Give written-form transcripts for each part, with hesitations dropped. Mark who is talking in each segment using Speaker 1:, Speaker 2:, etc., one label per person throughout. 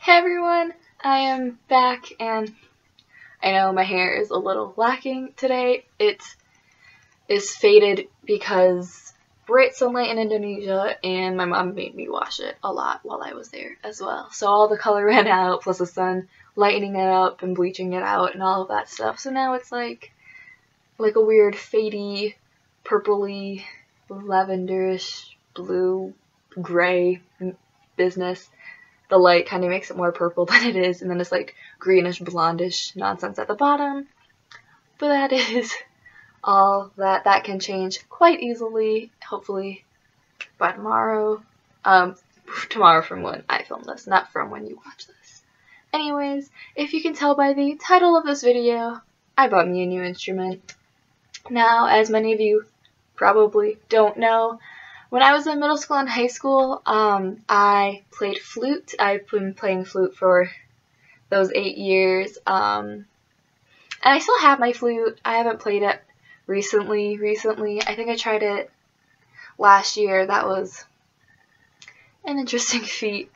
Speaker 1: Hey everyone, I am back and I know my hair is a little lacking today. It is faded because bright sunlight in Indonesia and my mom made me wash it a lot while I was there as well. So all the color ran out plus the sun lightening it up and bleaching it out and all of that stuff. So now it's like a weird fadey, purpley, lavenderish, blue, gray business. The light kind of makes it more purple than it is, and then it's like greenish, blondish nonsense at the bottom. But that is all that. That can change quite easily, hopefully by tomorrow. Tomorrow from when I film this, not from when you watch this. Anyways, if you can tell by the title of this video, I bought me a new instrument. Now, as many of you probably don't know, when I was in middle school and high school, I played flute. I've been playing flute for those 8 years, and I still have my flute. I haven't played it recently. I think I tried it last year. That was an interesting feat.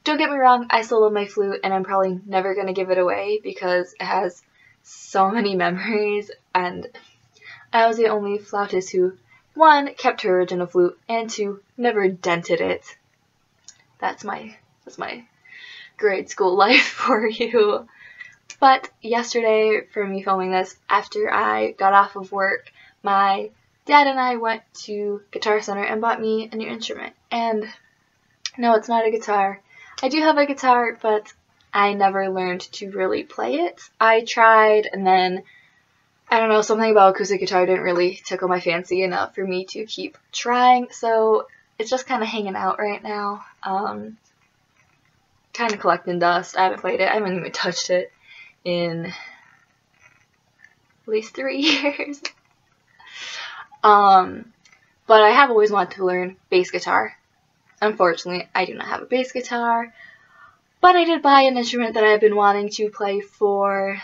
Speaker 1: Don't get me wrong, I still love my flute, and I'm probably never going to give it away because it has so many memories, and I was the only flautist who, 1, kept her original flute, and 2, never dented it. That's my grade school life for you. But yesterday, for me filming this, after I got off of work, my dad and I went to Guitar Center and bought me a new instrument. And no, it's not a guitar. I do have a guitar, but I never learned to really play it. I tried, and then I don't know, something about acoustic guitar didn't really tickle my fancy enough for me to keep trying, so it's just kind of hanging out right now. Kind of collecting dust. I haven't played it. I haven't even touched it in at least 3 years. But I have always wanted to learn bass guitar. Unfortunately, I do not have a bass guitar, but I did buy an instrument that I've been wanting to play for,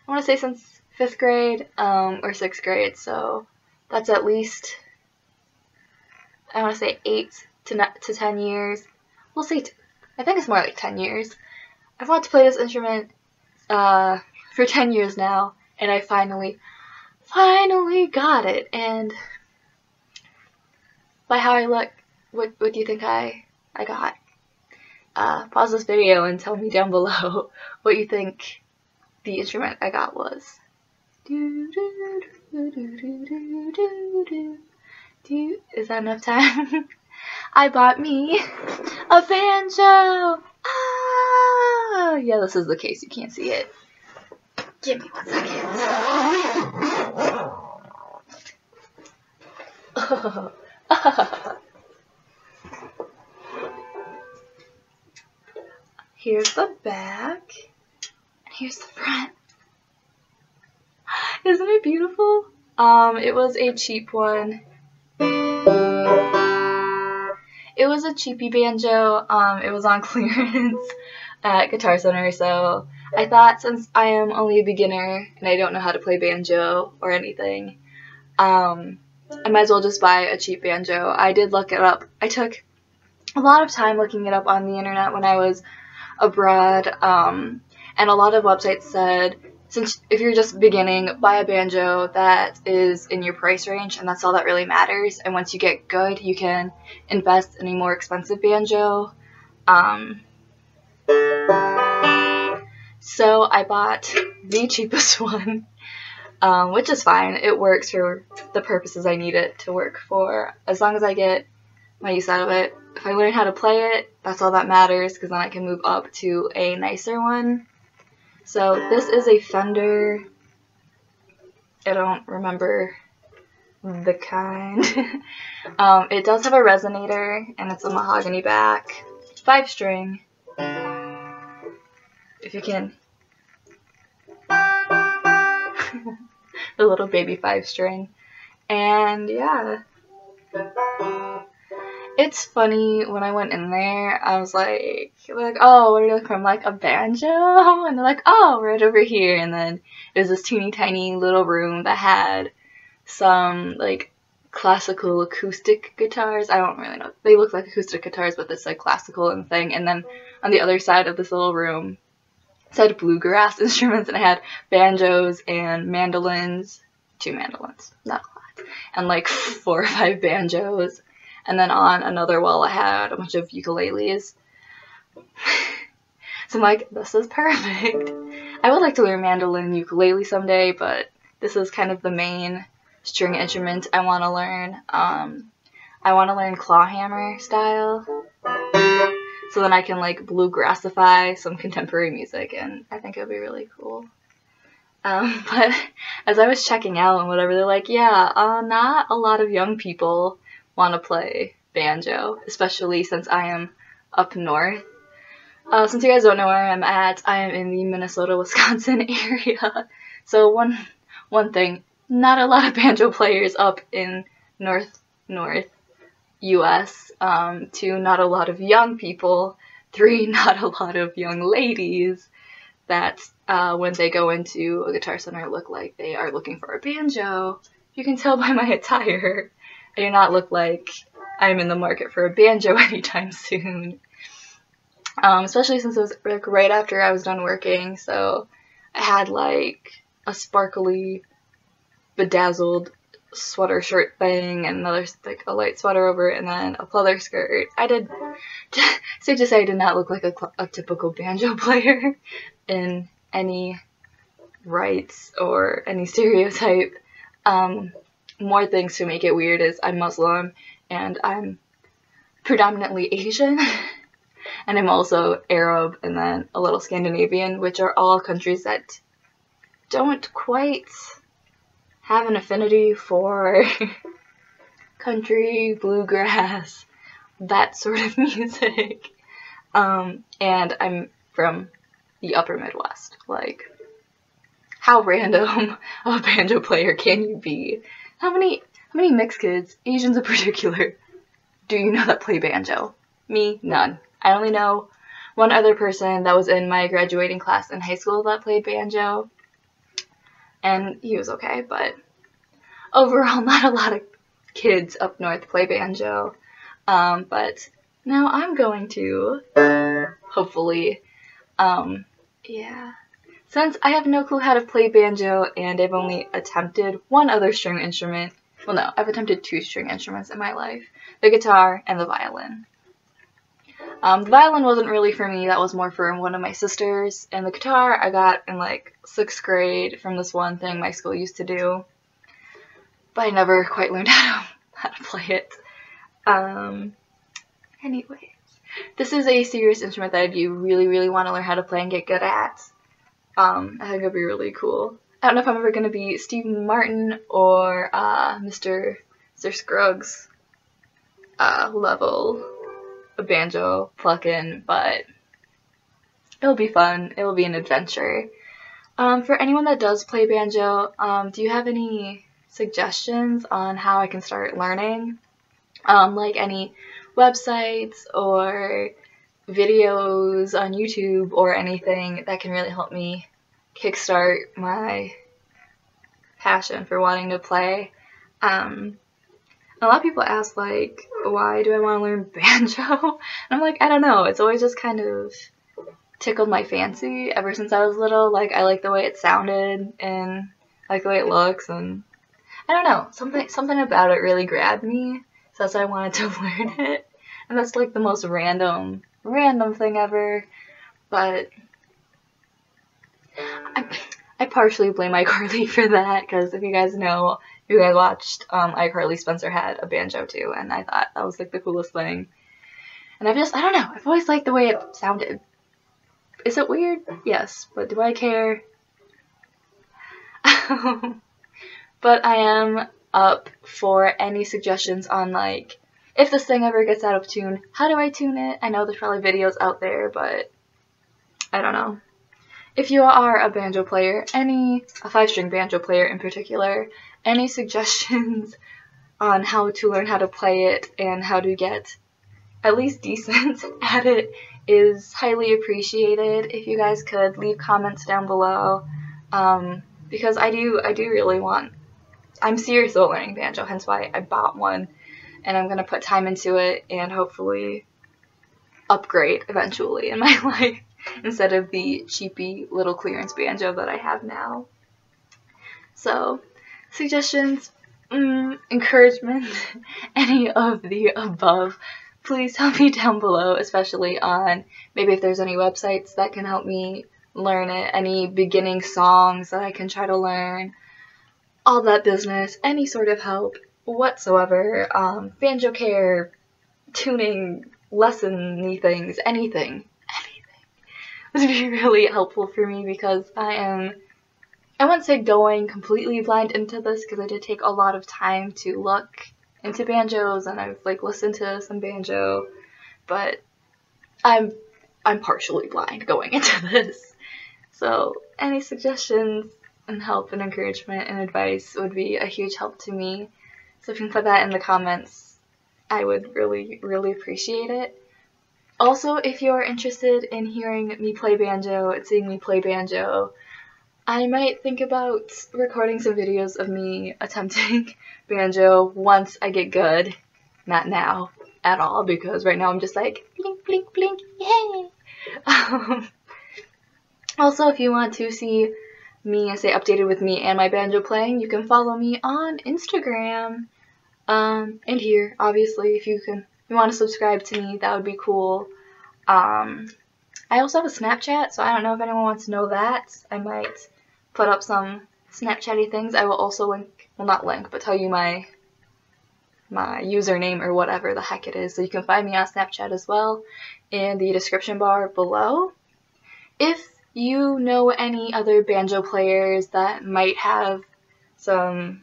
Speaker 1: I want to say since 5th grade or 6th grade, so that's at least, I want to say 8 to 10 years. We'll say, I think it's more like 10 years. I've wanted to play this instrument for 10 years now, and I finally got it. And by how I look, what do you think I got? Pause this video and tell me down below what you think the instrument I got was. Is that enough time? I bought me a banjo! Ah! Yeah, this is the case. You can't see it. Give me 1 second. Here's the back, and here's the front. Isn't it beautiful? It was a cheap one. It was a cheapy banjo. It was on clearance at Guitar Center, so I thought since I am only a beginner and I don't know how to play banjo or anything, I might as well just buy a cheap banjo. I did look it up. I took a lot of time looking it up on the internet when I was abroad, and a lot of websites said, since if you're just beginning, buy a banjo that is in your price range, and that's all that really matters. And once you get good, you can invest in a more expensive banjo. So I bought the cheapest one, which is fine. It works for the purposes I need it to work for, as long as I get my use out of it. If I learn how to play it, that's all that matters, because then I can move up to a nicer one. So this is a Fender. I don't remember the kind. It does have a resonator, and it's a mahogany back, 5-string. If you can. The little baby 5-string. And yeah. It's funny, when I went in there, I was like, oh, what are you looking for? I'm like, a banjo? And they're like, oh, right over here. And then there's this teeny tiny little room that had some, like, classical acoustic guitars. I don't really know. They look like acoustic guitars, but it's like classical and thing. And then on the other side of this little room. It had bluegrass instruments, and I had banjos and mandolins, 2 mandolins, not a lot, and like 4 or 5 banjos. And then on another wall I had a bunch of ukuleles. So I'm like, this is perfect. I would like to learn mandolin and ukulele someday, but this is kind of the main string instrument I want to learn. I want to learn clawhammer style, so then I can like bluegrassify some contemporary music, and I think it would be really cool. But as I was checking out and whatever, they're like, yeah, not a lot of young people want to play banjo, especially since I am up north. Since you guys don't know where I'm at, I am in the Minnesota-Wisconsin area. So one thing, not a lot of banjo players up in north US. 2, not a lot of young people. 3, not a lot of young ladies that when they go into a Guitar Center look like they are looking for a banjo. You can tell by my attire. I do not look like I'm in the market for a banjo anytime soon. Especially since it was like right after I was done working, so I had like a sparkly, bedazzled sweater shirt thing, and another like a light sweater over it, and then a pleather skirt. Safe to say, I did not look like a typical banjo player in any rights or any stereotype. More things to make it weird is I'm Muslim, and I'm predominantly Asian. And I'm also Arab, and then a little Scandinavian, which are all countries that don't quite have an affinity for country, bluegrass, that sort of music. And I'm from the upper Midwest. Like, how random of a banjo player can you be? How many mixed kids, Asians in particular, do you know that play banjo? Me, none. I only know one other person that was in my graduating class in high school that played banjo, and he was okay, but overall not a lot of kids up north play banjo. But now I'm going to, hopefully, yeah. Since I have no clue how to play banjo and I've only attempted one other string instrument, well no, I've attempted 2 string instruments in my life, the guitar and the violin. The violin wasn't really for me, that was more for one of my sisters, and the guitar I got in like 6th grade from this one thing my school used to do, but I never quite learned how to play it. Anyways, this is a serious instrument that if you really want to learn how to play and get good at, I think it'd be really cool. I don't know if I'm ever going to be Stephen Martin or Mr. Scruggs level of banjo plucking, but it'll be fun. It'll be an adventure. For anyone that does play banjo, do you have any suggestions on how I can start learning? Like any websites or videos on YouTube or anything that can really help me kickstart my passion for wanting to play. A lot of people ask, like, why do I want to learn banjo? And I'm like, I don't know. It's always just kind of tickled my fancy ever since I was little. Like, I like the way it sounded, and I like the way it looks, and I don't know. Something about it really grabbed me, so that's why I wanted to learn it. And that's like the most random thing ever, but I partially blame iCarly for that, because if you guys know, if you guys watched iCarly, Spencer had a banjo too, and I thought that was like the coolest thing. And I don't know, I've always liked the way it sounded. Is it weird? Yes, but do I care? But I am up for any suggestions on, like, if this thing ever gets out of tune, how do I tune it? I know there's probably videos out there, but I don't know. If you are a banjo player, a 5-string banjo player in particular, any suggestions on how to learn how to play it and how to get at least decent at it is highly appreciated. If you guys could leave comments down below, because I do really want, I'm serious about learning banjo, hence why I bought one, and I'm going to put time into it, and hopefully upgrade eventually in my life instead of the cheapy little clearance banjo that I have now. So, suggestions, encouragement, any of the above, please tell me down below, especially on maybe if there's any websites that can help me learn it, any beginning songs that I can try to learn, all that business, any sort of help whatsoever, banjo care, tuning, lesson-y things, anything would be really helpful for me, because I wouldn't say going completely blind into this, because I did take a lot of time to look into banjos, and I've like listened to some banjo, but I'm partially blind going into this. So any suggestions and help and encouragement and advice would be a huge help to me. So if you can put that in the comments, I would really, really appreciate it. Also, if you're interested in hearing me play banjo and seeing me play banjo, I might think about recording some videos of me attempting banjo once I get good. Not now at all, because right now I'm just like, blink, blink, blink, yay! Also, if you want to see me, stay updated with me and my banjo playing, you can follow me on Instagram. And here, obviously, if you want to subscribe to me, that would be cool. I also have a Snapchat, so I don't know if anyone wants to know that. I might put up some Snapchatty things. I will also link, well, not link, but tell you my username or whatever the heck it is, so you can find me on Snapchat as well in the description bar below. If you know any other banjo players that might have some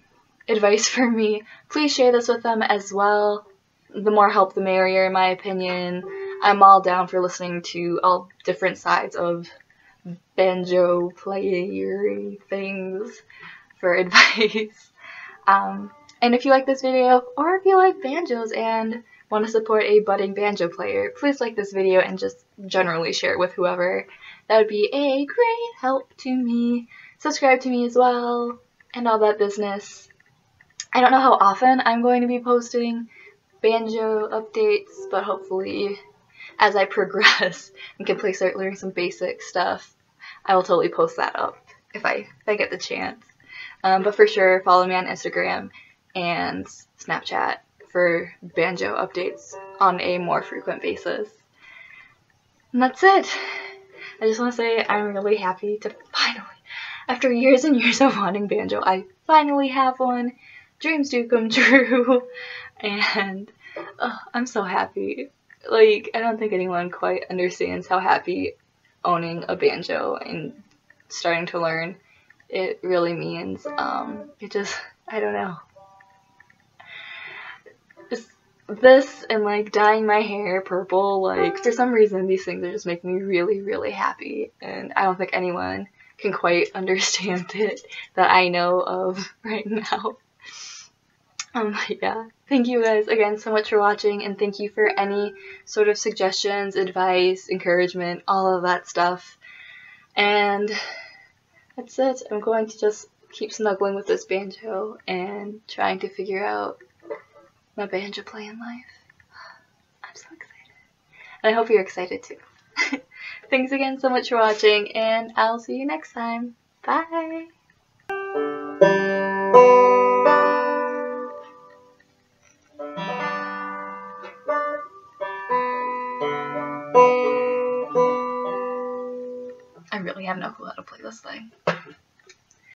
Speaker 1: advice for me, please share this with them as well. The more help, the merrier, in my opinion. I'm all down for listening to all different sides of banjo player things for advice. And if you like this video, or if you like banjos and want to support a budding banjo player, please like this video and just generally share it with whoever. That would be a great help to me. Subscribe to me as well, and all that business. I don't know how often I'm going to be posting banjo updates, but hopefully as I progress and can start learning some basic stuff, I will totally post that up if I get the chance. But for sure, follow me on Instagram and Snapchat for banjo updates on a more frequent basis. And that's it. I just want to say I'm really happy to finally, after years and years of wanting banjo, I finally have one. Dreams do come true. And I'm so happy. Like, I don't think anyone quite understands how happy owning a banjo and starting to learn it really means. It just, I don't know. This and like dyeing my hair purple, like for some reason these things are just making me really, really happy, and I don't think anyone can quite understand it that I know of right now. Yeah, thank you guys again so much for watching, and thank you for any sort of suggestions, advice, encouragement, all of that stuff. And that's it. I'm going to just keep snuggling with this banjo and trying to figure out my banjo playing life. I'm so excited. And I hope you're excited too. Thanks again so much for watching, and I'll see you next time. Bye! I really have no clue how to play this thing.